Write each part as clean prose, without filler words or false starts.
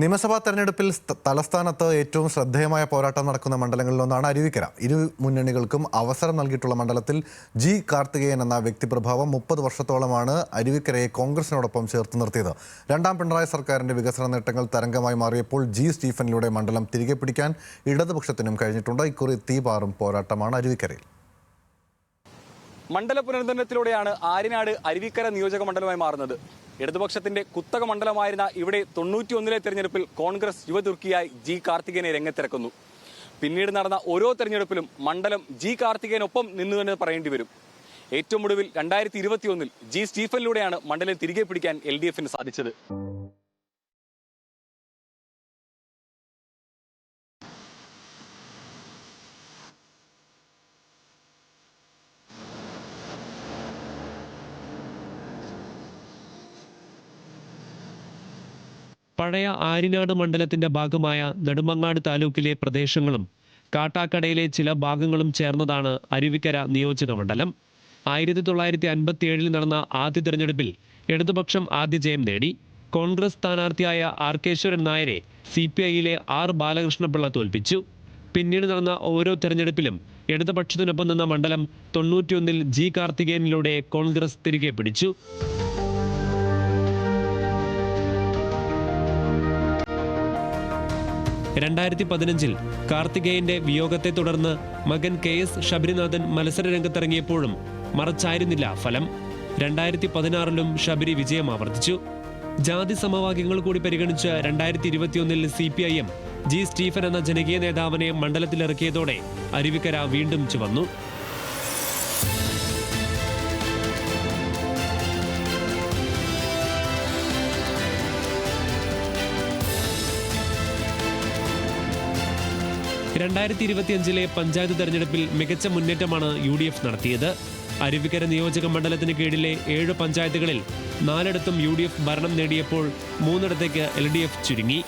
നിയമസഭാ തെരഞ്ഞെടുപ്പിൽ തലസ്ഥാനത്ത് ഏറ്റവും ശ്രദ്ധേയമായ പോരാട്ടം നടക്കുന്ന മണ്ഡലങ്ങളിലൊന്നാണ് അരുവിക്കര. ഇരു മുന്നണികൾക്കും അവസരം നൽകിയിട്ടുള്ള മണ്ഡലത്തിൽ ജി കാർത്തികേയൻ എന്ന വ്യക്തിപ്രഭാവം 30 വർഷത്തോളമാണ് അരുവിക്കരയെ കോൺഗ്രസിനോടൊപ്പം ചേർത്ത് നിർത്തിയത്. രണ്ടാം പിണറായി സർക്കാരിന്റെ വികസന നേട്ടങ്ങൾ തരംഗമായി മാറിയപ്പോൾ ജി സ്റ്റീഫനിലൂടെ മണ്ഡലം തിരികെ പിടിക്കാൻ ഇടതുപക്ഷത്തിനും കഴിഞ്ഞിട്ടുണ്ട്. ഇക്കുറി തീപാറും പോരാട്ടമാണ് അരുവിക്കരയിൽ. മണ്ഡല പുനർനിർണയത്തിലൂടെയാണ് ആര്യനാട് അരുവിക്കര നിയോജക മണ്ഡലമായി മാറുന്നത്. ഇടതുപക്ഷത്തിന്റെ കുത്തക മണ്ഡലമായിരുന്ന ഇവിടെ 91 തെരഞ്ഞെടുപ്പിൽ കോൺഗ്രസ് യുവതുർക്കിയായി ജി കാർത്തികേയനെ രംഗത്തിറക്കുന്നു. പിന്നീട് നടന്ന ഓരോ തെരഞ്ഞെടുപ്പിലും മണ്ഡലം ജി കാർത്തികേയനൊപ്പം നിന്നു തന്നെ പറയേണ്ടി വരും. ഏറ്റവും ഒടുവിൽ 2021 ജി സ്റ്റീഫനിലൂടെയാണ് മണ്ഡലം തിരികെ പിടിക്കാൻ LDFന് സാധിച്ചത്. പഴയ ആര്യനാട് മണ്ഡലത്തിന്റെ ഭാഗമായ നെടുമങ്ങാട് താലൂക്കിലെ പ്രദേശങ്ങളും കാട്ടാക്കടയിലെ ചില ഭാഗങ്ങളും ചേർന്നതാണ് അരുവിക്കര നിയോജക മണ്ഡലം. 1957 നടന്ന ആദ്യ തെരഞ്ഞെടുപ്പിൽ ഇടതുപക്ഷം ആദ്യ ജയം നേടി. കോൺഗ്രസ് സ്ഥാനാർത്ഥിയായ ആർക്കേശ്വരൻ നായരെ CPIയിലെ R ബാലകൃഷ്ണപിള്ള തോൽപ്പിച്ചു. പിന്നീട് നടന്ന ഓരോ തെരഞ്ഞെടുപ്പിലും ഇടതുപക്ഷത്തിനൊപ്പം നിന്ന മണ്ഡലം 91 ജി കാർത്തികേയനിലൂടെ കോൺഗ്രസ് തിരികെ പിടിച്ചു. 2015 കാർത്തികേയന്റെ വിയോഗത്തെ തുടർന്ന് മകൻ KS ശബരിനാഥൻ മത്സര രംഗത്തിറങ്ങിയപ്പോഴും മറച്ചായിരുന്നില്ല ഫലം. 2016 ശബരി വിജയം ആവർത്തിച്ചു. ജാതി സമവാക്യങ്ങൾ കൂടി പരിഗണിച്ച് 2021 CPIM ജി സ്റ്റീഫൻ എന്ന ജനകീയ നേതാവിനെ മണ്ഡലത്തിലിറക്കിയതോടെ അരുവിക്കര വീണ്ടും ചുവന്നു. പഞ്ചായത്ത് തെരഞ്ഞെടുപ്പിൽ മികച്ച മുന്നേറ്റമാണ് UDF നടത്തിയത്. അരുവിക്കര നിയോജക മണ്ഡലത്തിന് കീഴിലെ 7 പഞ്ചായത്തുകളിൽ 4ഇടത്തും UDF ഭരണം നേടിയപ്പോൾ 3ഇടത്തേക്ക് LDF ചുരുങ്ങി.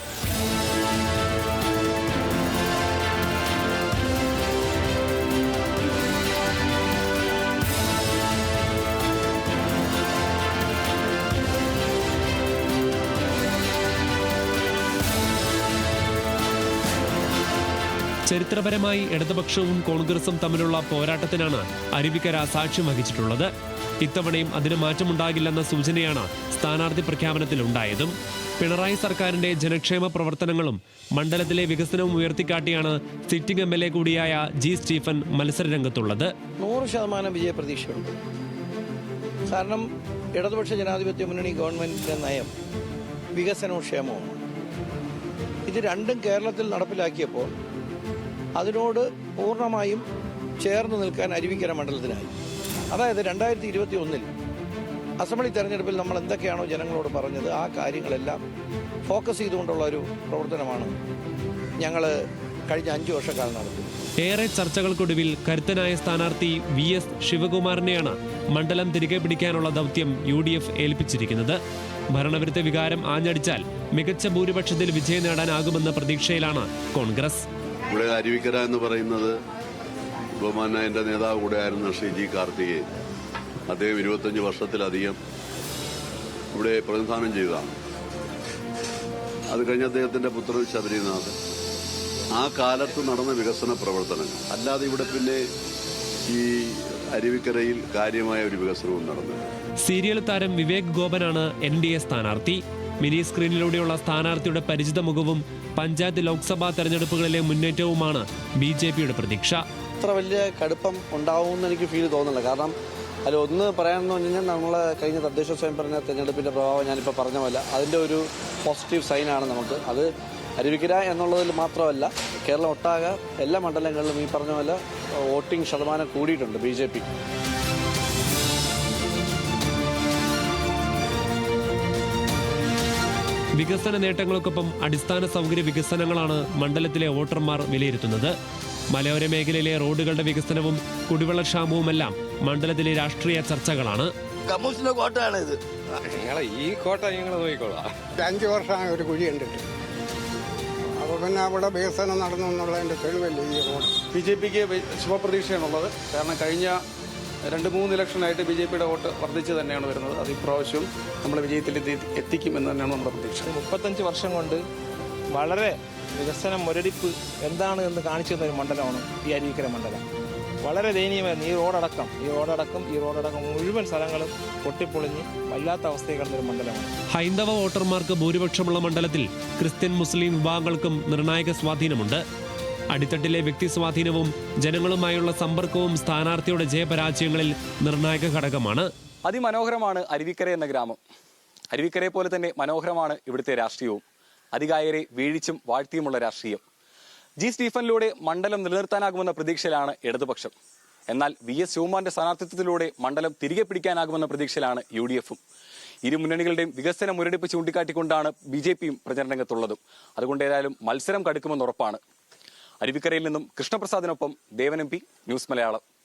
ചരിത്രപരമായി ഇടതുപക്ഷവും കോൺഗ്രസും തമ്മിലുള്ള പോരാട്ടത്തിനാണ് അരുവിക്കര സാക്ഷ്യം വഹിച്ചിട്ടുള്ളത്. ഇത്തവണയും അതിന് മാറ്റമുണ്ടാകില്ലെന്ന സൂചനയാണ് സ്ഥാനാർത്ഥി പ്രഖ്യാപനത്തിലുണ്ടായതും. പിണറായി സർക്കാരിന്റെ ജനക്ഷേമ പ്രവർത്തനങ്ങളും മണ്ഡലത്തിലെ വികസനവും ഉയർത്തിക്കാട്ടിയാണ് സിറ്റിംഗ് MLA കൂടിയായ ജി സ്റ്റീഫൻ മത്സരരംഗത്തുള്ളത്. 100% വിജയപ്രതീക്ഷയുണ്ട്. കാരണം ഇടതുപക്ഷ ജനാധിപത്യ മുന്നണി ഗവൺമെന്റിന്റെ നയം വികസനവും ക്ഷേമവും ഇത് രണ്ടും കേരളത്തിൽ നടപ്പിലാക്കിയപ്പോൾ അതിനോട് പൂർണ്ണമായും ചേർന്ന് നിൽക്കാൻ അരുവിക്കര മണ്ഡലത്തിനായി. അതായത് 2021 അസംബ്ലി തെരഞ്ഞെടുപ്പിൽ നമ്മൾ എന്തൊക്കെയാണോ ജനങ്ങളോട് പറഞ്ഞത് ആ കാര്യങ്ങളെല്ലാം ഫോക്കസ് ചെയ്തുകൊണ്ടുള്ള ഒരു പ്രവർത്തനമാണ് ഞങ്ങൾ കഴിഞ്ഞ 5 വർഷക്കാലം നടത്തുന്നത്. ഏറെ ചർച്ചകൾക്കൊടുവിൽ കരുത്തനായ സ്ഥാനാർത്ഥി VS ശിവകുമാറിനെയാണ് മണ്ഡലം തിരികെ പിടിക്കാനുള്ള ദൗത്യം UDF ഏൽപ്പിച്ചിരിക്കുന്നത്. ഭരണവിരുദ്ധ വികാരം ആഞ്ഞടിച്ചാൽ മികച്ച ഭൂരിപക്ഷത്തിൽ വിജയം നേടാനാകുമെന്ന പ്രതീക്ഷയിലാണ് കോൺഗ്രസ്. ഇവിടെ അരുവിക്കര എന്ന് പറയുന്നത് ബഹുമാനായ എൻ്റെ നേതാവ് കൂടെയായിരുന്ന ശ്രീ ജി കാർത്തികേയൻ. അദ്ദേഹം 25 വർഷത്തിലധികം ഇവിടെ പ്രതിനിധാനം ചെയ്തതാണ്. അത് കഴിഞ്ഞ് അദ്ദേഹത്തിന്റെ പുത്രൻ ശബരിനാഥൻ. ആ കാലത്ത് നടന്ന വികസന പ്രവർത്തനങ്ങൾ അല്ലാതെ ഇവിടെ പിന്നെ ഈ അരുവിക്കരയിൽ കാര്യമായ ഒരു വികസനവും നടന്നില്ല. സീരിയൽ താരം വിവേക് ഗോപനാണ് NDA സ്ഥാനാർത്ഥി. മിനി സ്ക്രീനിലൂടെയുള്ള സ്ഥാനാർത്ഥിയുടെ പരിചിത മുഖവും പഞ്ചായത്ത് ലോക്സഭാ തെരഞ്ഞെടുപ്പുകളിലെ മുന്നേറ്റവുമാണ് BJPയുടെ പ്രതീക്ഷ. അത്ര വലിയ കടുപ്പം ഉണ്ടാവുമെന്ന് എനിക്ക് ഫീൽ തോന്നുന്നില്ല. കാരണം അതിലൊന്ന് പറയാമെന്ന് പറഞ്ഞു കഴിഞ്ഞാൽ നമ്മൾ കഴിഞ്ഞ തദ്ദേശ സ്വയംഭരണ തെരഞ്ഞെടുപ്പിൻ്റെ പ്രഭാവം ഞാനിപ്പോൾ പറഞ്ഞ പോലെ അതിൻ്റെ ഒരു പോസിറ്റീവ് സൈനാണ് നമുക്ക്. അത് അരുവിക്കര എന്നുള്ളതിൽ മാത്രമല്ല കേരളം ഒട്ടാകെ എല്ലാ മണ്ഡലങ്ങളിലും ഈ പറഞ്ഞ പോലെ വോട്ടിംഗ് ശതമാനം കൂടിയിട്ടുണ്ട് BJP. വികസന നേട്ടങ്ങൾക്കൊപ്പം അടിസ്ഥാന സൗകര്യ വികസനങ്ങളാണ് മണ്ഡലത്തിലെ വോട്ടർമാർ വിലയിരുത്തുന്നത്. മലയോര മേഖലയിലെ റോഡുകളുടെ വികസനവും കുടിവെള്ളക്ഷാമവുമെല്ലാം മണ്ഡലത്തിലെ രാഷ്ട്രീയ ചർച്ചകളാണ്. കോട്ടയാണ് ഇത്. ഈ കോട്ട ഞങ്ങൾ നോക്കിക്കോളാം. 5 വർഷമായി ഒരു കുഴി കണ്ടിട്ട്. അപ്പോൾ പിന്നെ അവിടെ വികസനം നടന്നു എന്നുള്ളതിന്റെ തെളിവല്ലേ ഈ റോഡ്. BJPക്ക് ശുഭപ്രതീക്ഷയാണുള്ളത്. കാരണം കഴിഞ്ഞ 2-3 ഇലക്ഷനായിട്ട് BJPയുടെ വോട്ട് വർദ്ധിച്ച് തന്നെയാണ് വരുന്നത്. അത് ഇപ്രാവശ്യം നമ്മൾ വിജയത്തിൽ എത്തിക്കുമെന്ന് തന്നെയാണ് നമ്മുടെ പ്രതീക്ഷ. 35 വർഷം കൊണ്ട് വളരെ വികസന മുരടിപ്പ് എന്താണ് എന്ന് കാണിച്ചു തന്ന ഒരു മണ്ഡലമാണ് ഈ അരുവിക്കര മണ്ഡലം. വളരെ ദയനീയമായിരുന്നു. ഈ റോഡടക്കം മുഴുവൻ സ്ഥലങ്ങളും പൊട്ടിപ്പൊളിഞ്ഞ് വല്ലാത്ത അവസ്ഥയിൽ കിടന്നൊരു മണ്ഡലമാണ്. ഹൈന്ദവ വോട്ടർമാർക്ക് ഭൂരിപക്ഷമുള്ള മണ്ഡലത്തിൽ ക്രിസ്ത്യൻ മുസ്ലിം വിഭാഗങ്ങൾക്കും നിർണായക സ്വാധീനമുണ്ട്. അടിത്തട്ടിലെ വ്യക്തി സ്വാധീനവും ജനങ്ങളുമായുള്ള സമ്പർക്കവും സ്ഥാനാർത്ഥിയുടെ ജയപരാജയങ്ങളിൽ നിർണായക ഘടകമാണ്. അതിമനോഹരമാണ് അരുവിക്കര എന്ന ഗ്രാമം. അരുവിക്കരയെ പോലെ തന്നെ മനോഹരമാണ് ഇവിടുത്തെ രാഷ്ട്രീയവും. അധികായരെ വീഴിച്ചും വാഴ്ത്തിയുമുള്ള രാഷ്ട്രീയം. ജി സ്റ്റീഫനിലൂടെ മണ്ഡലം നിലനിർത്താനാകുമെന്ന പ്രതീക്ഷയിലാണ് ഇടതുപക്ഷം. എന്നാൽ VS ശിവകുമാറിന്റെ സ്ഥാനാർത്ഥിത്വത്തിലൂടെ മണ്ഡലം തിരികെ പിടിക്കാനാകുമെന്ന പ്രതീക്ഷയിലാണ് UDFും. ഇരു മുന്നണികളുടെയും വികസന മുരടിപ്പ് ചൂണ്ടിക്കാട്ടിക്കൊണ്ടാണ് BJPയും പ്രചരണ രംഗത്തുള്ളതും. അതുകൊണ്ട് ഏതായാലും മത്സരം കടുക്കുമെന്ന് ഉറപ്പാണ്. അരുവിക്കരയിൽ നിന്നും കൃഷ്ണപ്രസാദിനൊപ്പം ദേവൻ MP, ന്യൂസ് മലയാളം.